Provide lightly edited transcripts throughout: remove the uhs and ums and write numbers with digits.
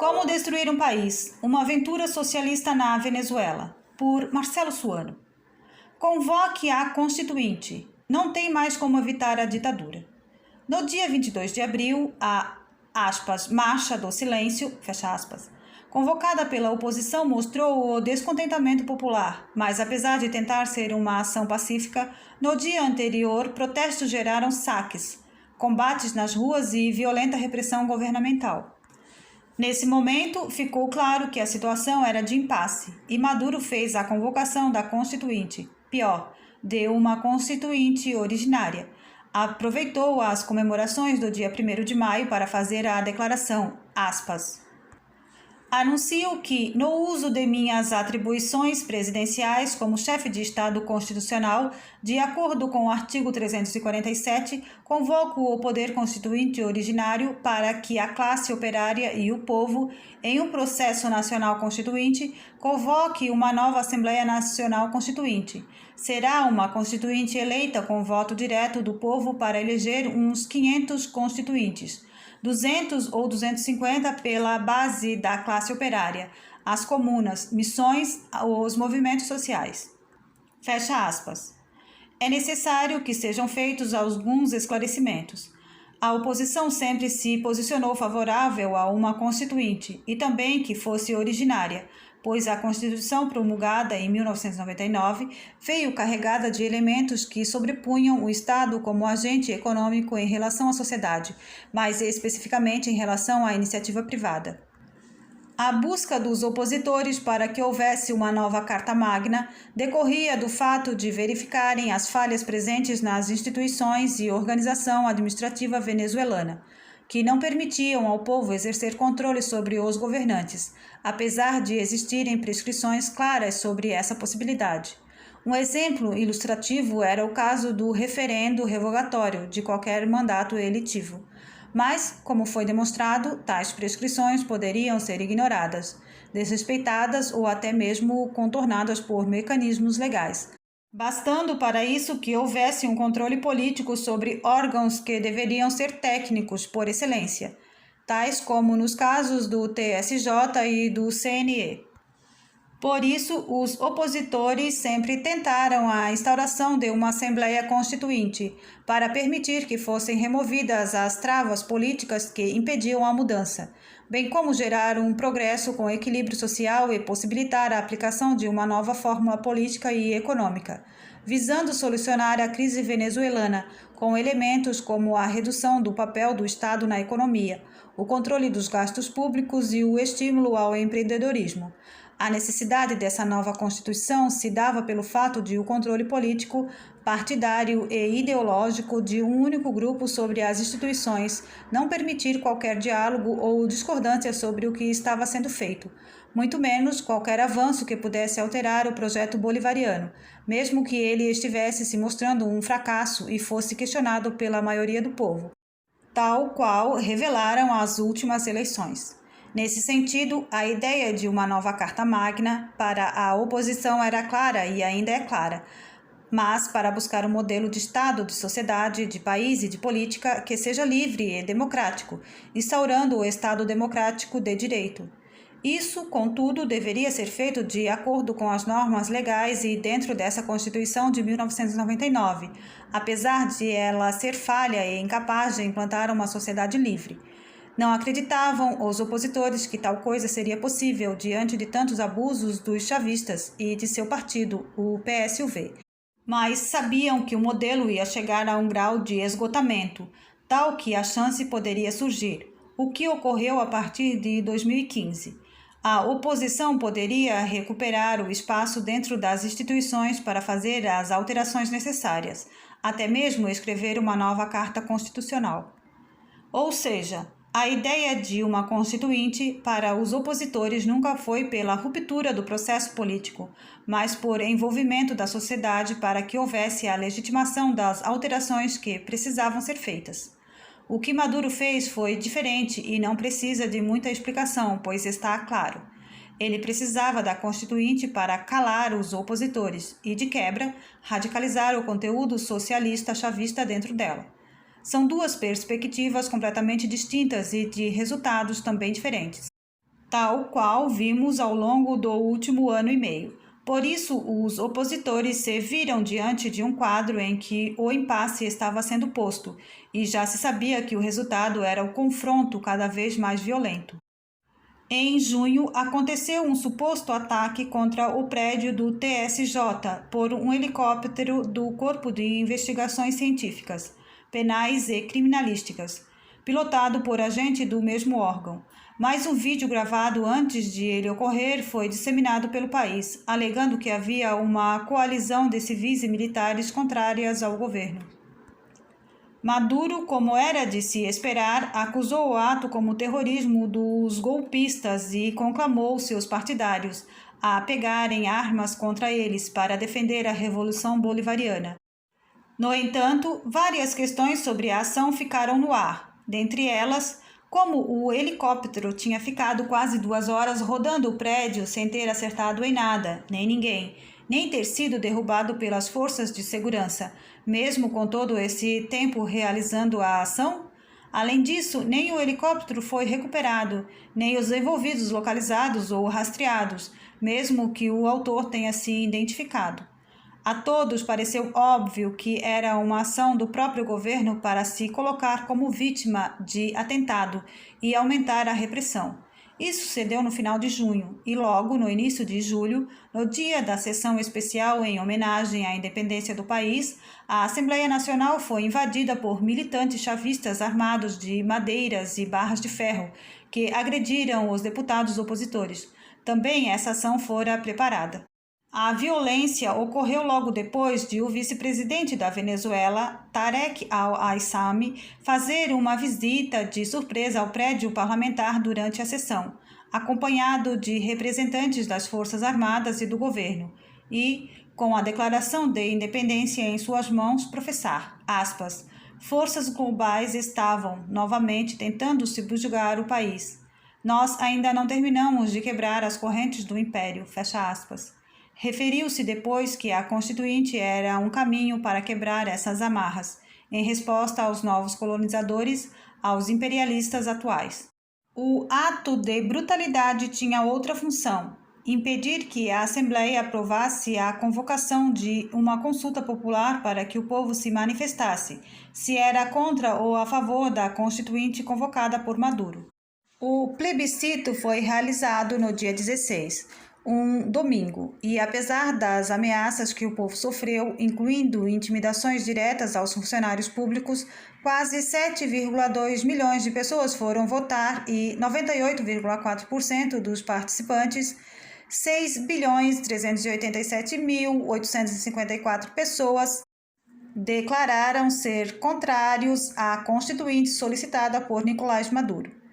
Como destruir um país? Uma aventura socialista na Venezuela, por Marcelo Suano. Convoque a Constituinte. Não tem mais como evitar a ditadura. No dia 22 de abril, a Marcha do Silêncio, convocada pela oposição, mostrou o descontentamento popular, mas apesar de tentar ser uma ação pacífica, no dia anterior protestos geraram saques, combates nas ruas e violenta repressão governamental. Nesse momento, ficou claro que a situação era de impasse e Maduro fez a convocação da Constituinte. Pior, deu uma Constituinte originária. Aproveitou as comemorações do dia 1º de maio para fazer a declaração, Anuncio que, no uso de minhas atribuições presidenciais como chefe de Estado constitucional, de acordo com o artigo 347, convoco o Poder Constituinte originário para que a classe operária e o povo, em um processo nacional constituinte, convoque uma nova Assembleia Nacional Constituinte. Será uma Constituinte eleita com voto direto do povo para eleger uns 500 constituintes. 200 ou 250 pela base da classe operária, as comunas, missões, os movimentos sociais. É necessário que sejam feitos alguns esclarecimentos. A oposição sempre se posicionou favorável a uma constituinte e também que fosse originária, pois a Constituição promulgada em 1999 veio carregada de elementos que sobrepunham o Estado como agente econômico em relação à sociedade, mais especificamente em relação à iniciativa privada. A busca dos opositores para que houvesse uma nova Carta Magna decorria do fato de verificarem as falhas presentes nas instituições e organização administrativa venezuelana, que não permitiam ao povo exercer controle sobre os governantes, apesar de existirem prescrições claras sobre essa possibilidade. Um exemplo ilustrativo era o caso do referendo revogatório de qualquer mandato eletivo. Mas, como foi demonstrado, tais prescrições poderiam ser ignoradas, desrespeitadas ou até mesmo contornadas por mecanismos legais, bastando para isso que houvesse um controle político sobre órgãos que deveriam ser técnicos por excelência, tais como nos casos do TSJ e do CNE. Por isso, os opositores sempre tentaram a instauração de uma Assembleia Constituinte, para permitir que fossem removidas as travas políticas que impediam a mudança, bem como gerar um progresso com equilíbrio social e possibilitar a aplicação de uma nova fórmula política e econômica, visando solucionar a crise venezuelana, com elementos como a redução do papel do Estado na economia, o controle dos gastos públicos e o estímulo ao empreendedorismo. A necessidade dessa nova Constituição se dava pelo fato de o controle político, partidário e ideológico de um único grupo sobre as instituições não permitir qualquer diálogo ou discordância sobre o que estava sendo feito, muito menos qualquer avanço que pudesse alterar o projeto bolivariano, mesmo que ele estivesse se mostrando um fracasso e fosse questionado pela maioria do povo, tal qual revelaram as últimas eleições. Nesse sentido, a ideia de uma nova Carta Magna para a oposição era clara e ainda é clara, mas para buscar um modelo de Estado, de sociedade, de país e de política que seja livre e democrático, instaurando o Estado democrático de direito. Isso, contudo, deveria ser feito de acordo com as normas legais e dentro dessa Constituição de 1999, apesar de ela ser falha e incapaz de implantar uma sociedade livre. Não acreditavam os opositores que tal coisa seria possível diante de tantos abusos dos chavistas e de seu partido, o PSUV. Mas sabiam que o modelo ia chegar a um grau de esgotamento, tal que a chance poderia surgir, o que ocorreu a partir de 2015. A oposição poderia recuperar o espaço dentro das instituições para fazer as alterações necessárias, até mesmo escrever uma nova Carta Constitucional. Ou seja, a ideia de uma constituinte para os opositores nunca foi pela ruptura do processo político, mas por envolvimento da sociedade para que houvesse a legitimação das alterações que precisavam ser feitas. O que Maduro fez foi diferente e não precisa de muita explicação, pois está claro. Ele precisava da Constituinte para calar os opositores e, de quebra, radicalizar o conteúdo socialista chavista dentro dela. São duas perspectivas completamente distintas e de resultados também diferentes. tal qual vimos ao longo do último ano e meio. Por isso, os opositores se viram diante de um quadro em que o impasse estava sendo posto, e já se sabia que o resultado era o confronto cada vez mais violento. Em junho, aconteceu um suposto ataque contra o prédio do TSJ por um helicóptero do Corpo de Investigações Científicas, Penais e Criminalísticas, pilotado por agente do mesmo órgão. Mas um vídeo gravado antes de ele ocorrer foi disseminado pelo país, alegando que havia uma coalizão de civis e militares contrárias ao governo. Maduro, como era de se esperar, acusou o ato como terrorismo dos golpistas e conclamou seus partidários a pegarem armas contra eles para defender a Revolução Bolivariana. No entanto, várias questões sobre a ação ficaram no ar, dentre elas, como o helicóptero tinha ficado quase 2 horas rodando o prédio sem ter acertado em nada, nem ninguém, nem ter sido derrubado pelas forças de segurança, mesmo com todo esse tempo realizando a ação? Além disso, nem o helicóptero foi recuperado, nem os envolvidos localizados ou rastreados, mesmo que o autor tenha se identificado. A todos pareceu óbvio que era uma ação do próprio governo para se colocar como vítima de atentado e aumentar a repressão. Isso se deu no final de junho e logo no início de julho, no dia da sessão especial em homenagem à independência do país, a Assembleia Nacional foi invadida por militantes chavistas armados de madeiras e barras de ferro que agrediram os deputados opositores. Também essa ação fora preparada. A violência ocorreu logo depois de o vice-presidente da Venezuela, Tarek al-Aissami, fazer uma visita de surpresa ao prédio parlamentar durante a sessão, acompanhado de representantes das Forças Armadas e do governo, e, com a declaração de independência em suas mãos, professar, aspas, forças globais estavam, novamente, tentando subjugar o país. Nós ainda não terminamos de quebrar as correntes do império, fecha aspas. Referiu-se depois que a Constituinte era um caminho para quebrar essas amarras, em resposta aos novos colonizadores, aos imperialistas atuais. O ato de brutalidade tinha outra função: impedir que a Assembleia aprovasse a convocação de uma consulta popular para que o povo se manifestasse, se era contra ou a favor da Constituinte convocada por Maduro. O plebiscito foi realizado no dia 16, um domingo, e apesar das ameaças que o povo sofreu, incluindo intimidações diretas aos funcionários públicos, quase 7,2 milhões de pessoas foram votar e 98,4% dos participantes, 6.387.854 pessoas, declararam ser contrários à Constituinte solicitada por Nicolás Maduro.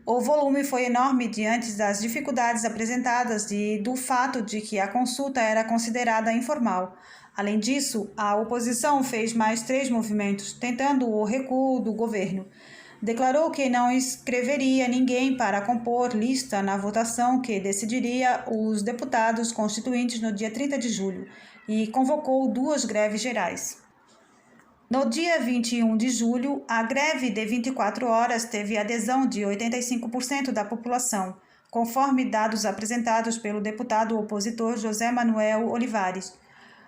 O volume foi enorme diante das dificuldades apresentadas e do fato de que a consulta era considerada informal. Além disso, a oposição fez mais 3 movimentos, tentando o recuo do governo. Declarou que não inscreveria ninguém para compor lista na votação que decidiria os deputados constituintes no dia 30 de julho e convocou 2 greves gerais. No dia 21 de julho, a greve de 24 horas teve adesão de 85% da população, conforme dados apresentados pelo deputado opositor José Manuel Olivares.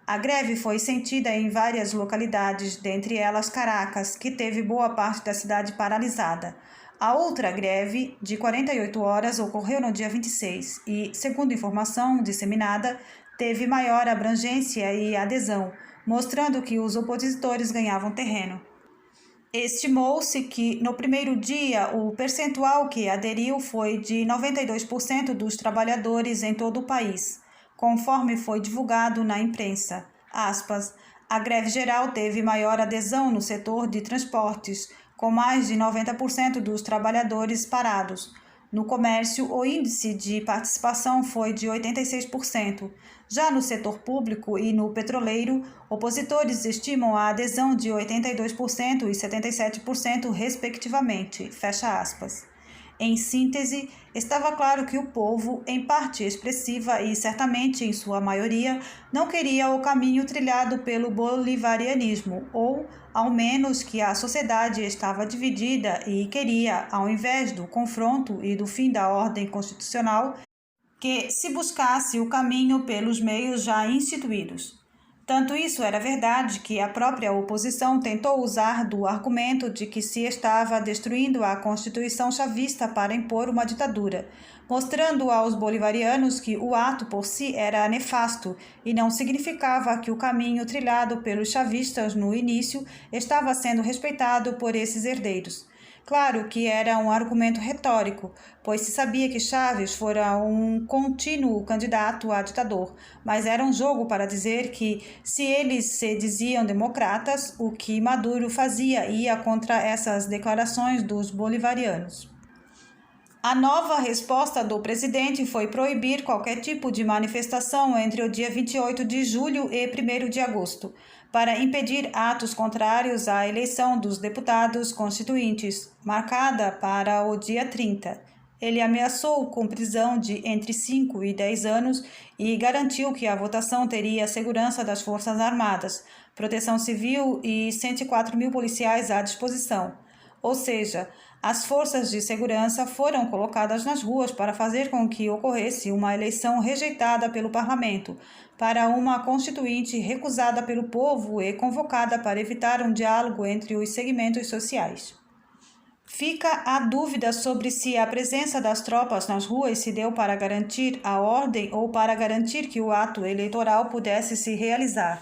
A greve foi sentida em várias localidades, dentre elas Caracas, que teve boa parte da cidade paralisada. A outra greve, de 48 horas, ocorreu no dia 26 e, segundo informação disseminada, teve maior abrangência e adesão, mostrando que os opositores ganhavam terreno. Estimou-se que, no primeiro dia, o percentual que aderiu foi de 92% dos trabalhadores em todo o país, conforme foi divulgado na imprensa. Aspas, a greve geral teve maior adesão no setor de transportes, com mais de 90% dos trabalhadores parados. No comércio, o índice de participação foi de 86%. Já no setor público e no petroleiro, opositores estimam a adesão de 82% e 77%, respectivamente. Fecha aspas. Em síntese, estava claro que o povo, em parte expressiva e certamente em sua maioria, não queria o caminho trilhado pelo bolivarianismo, ou, ao menos, que a sociedade estava dividida e queria, ao invés do confronto e do fim da ordem constitucional, que se buscasse o caminho pelos meios já instituídos. Tanto isso era verdade que a própria oposição tentou usar do argumento de que se estava destruindo a Constituição chavista para impor uma ditadura, mostrando aos bolivarianos que o ato por si era nefasto e não significava que o caminho trilhado pelos chavistas no início estava sendo respeitado por esses herdeiros. Claro que era um argumento retórico, pois se sabia que Chaves fora um contínuo candidato a ditador, mas era um jogo para dizer que, se eles se diziam democratas, o que Maduro fazia ia contra essas declarações dos bolivarianos. A nova resposta do presidente foi proibir qualquer tipo de manifestação entre o dia 28 de julho e 1º de agosto, para impedir atos contrários à eleição dos deputados constituintes, marcada para o dia 30. Ele ameaçou com prisão de entre 5 e 10 anos e garantiu que a votação teria a segurança das Forças Armadas, Proteção Civil e 104 mil policiais à disposição. Ou seja, as forças de segurança foram colocadas nas ruas para fazer com que ocorresse uma eleição rejeitada pelo parlamento, para uma constituinte recusada pelo povo e convocada para evitar um diálogo entre os segmentos sociais. Fica a dúvida sobre se a presença das tropas nas ruas se deu para garantir a ordem ou para garantir que o ato eleitoral pudesse se realizar,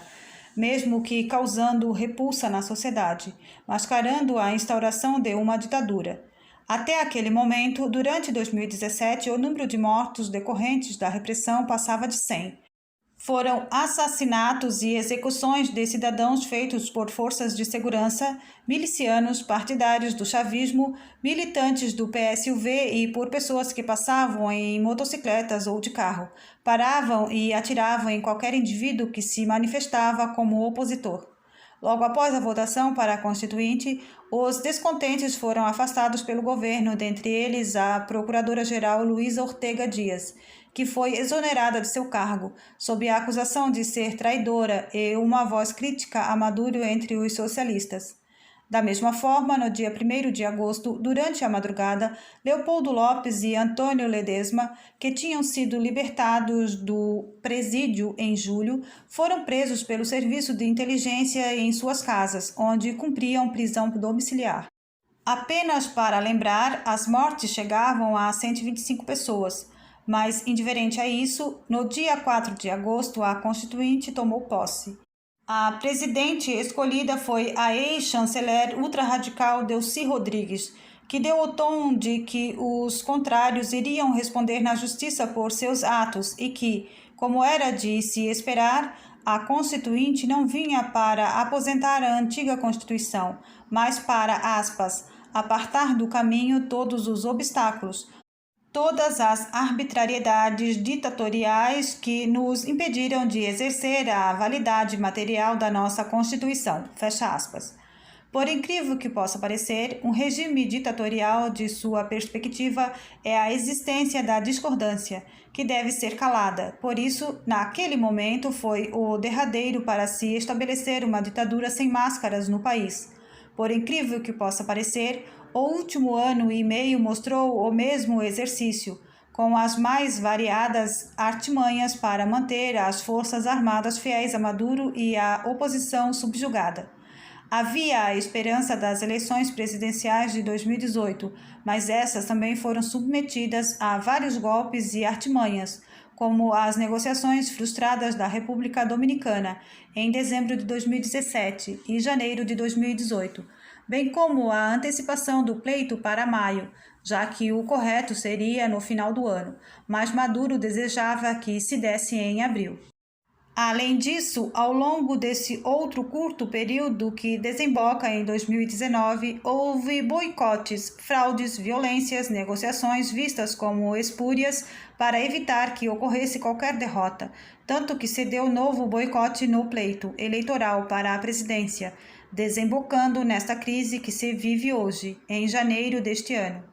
mesmo que causando repulsa na sociedade, mascarando a instauração de uma ditadura. Até aquele momento, durante 2017, o número de mortos decorrentes da repressão passava de 100. Foram assassinatos e execuções de cidadãos feitos por forças de segurança, milicianos, partidários do chavismo, militantes do PSUV e por pessoas que passavam em motocicletas ou de carro, paravam e atiravam em qualquer indivíduo que se manifestava como opositor. Logo após a votação para a Constituinte, os descontentes foram afastados pelo governo, dentre eles a Procuradora-Geral Luísa Ortega Dias, que foi exonerada de seu cargo, sob a acusação de ser traidora e uma voz crítica a Maduro entre os socialistas. Da mesma forma, no dia 1º de agosto, durante a madrugada, Leopoldo Lopes e Antônio Ledesma, que tinham sido libertados do presídio em julho, foram presos pelo Serviço de Inteligência em suas casas, onde cumpriam prisão domiciliar. Apenas para lembrar, as mortes chegavam a 125 pessoas. Mas, indiferente a isso, no dia 4 de agosto, a Constituinte tomou posse. A presidente escolhida foi a ex-chanceler ultrarradical Delcy Rodrigues, que deu o tom de que os contrários iriam responder na justiça por seus atos e que, como era de se esperar, a Constituinte não vinha para aposentar a antiga Constituição, mas para, aspas, apartar do caminho todos os obstáculos, todas as arbitrariedades ditatoriais que nos impediram de exercer a validade material da nossa Constituição. Fecha aspas. Por incrível que possa parecer, um regime ditatorial, de sua perspectiva, é a existência da discordância, que deve ser calada. Por isso, naquele momento, foi o derradeiro para se estabelecer uma ditadura sem máscaras no país. Por incrível que possa parecer, o último ano e meio mostrou o mesmo exercício, com as mais variadas artimanhas para manter as forças armadas fiéis a Maduro e a oposição subjugada. Havia a esperança das eleições presidenciais de 2018, mas essas também foram submetidas a vários golpes e artimanhas, como as negociações frustradas da República Dominicana em dezembro de 2017 e janeiro de 2018, bem como a antecipação do pleito para maio, já que o correto seria no final do ano, mas Maduro desejava que se desse em abril. Além disso, ao longo desse outro curto período que desemboca em 2019, houve boicotes, fraudes, violências, negociações vistas como espúrias para evitar que ocorresse qualquer derrota, tanto que se deu novo boicote no pleito eleitoral para a presidência, desembocando nesta crise que se vive hoje, em janeiro deste ano.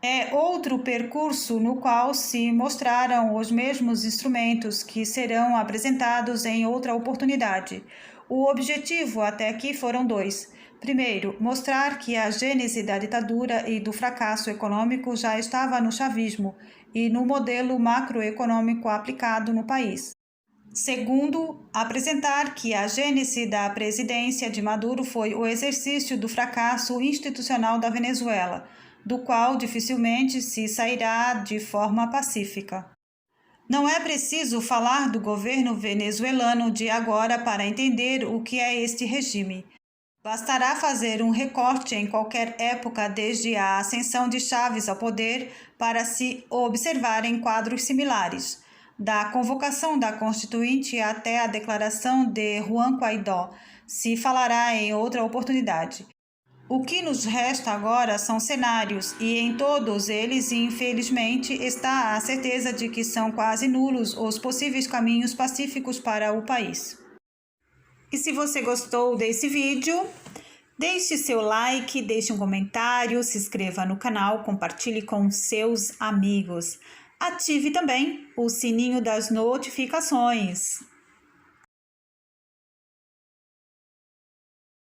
É outro percurso no qual se mostraram os mesmos instrumentos que serão apresentados em outra oportunidade. O objetivo até aqui foram dois. Primeiro, mostrar que a gênese da ditadura e do fracasso econômico já estava no chavismo e no modelo macroeconômico aplicado no país. Segundo, apresentar que a gênese da presidência de Maduro foi o exercício do fracasso institucional da Venezuela, do qual dificilmente se sairá de forma pacífica. Não é preciso falar do governo venezuelano de agora para entender o que é este regime. Bastará fazer um recorte em qualquer época desde a ascensão de Chávez ao poder para se observarem quadros similares. Da convocação da Constituinte até a declaração de Juan Guaidó, se falará em outra oportunidade. O que nos resta agora são cenários, e em todos eles, infelizmente, está a certeza de que são quase nulos os possíveis caminhos pacíficos para o país. E se você gostou desse vídeo, deixe seu like, deixe um comentário, se inscreva no canal, compartilhe com seus amigos. Ative também o sininho das notificações.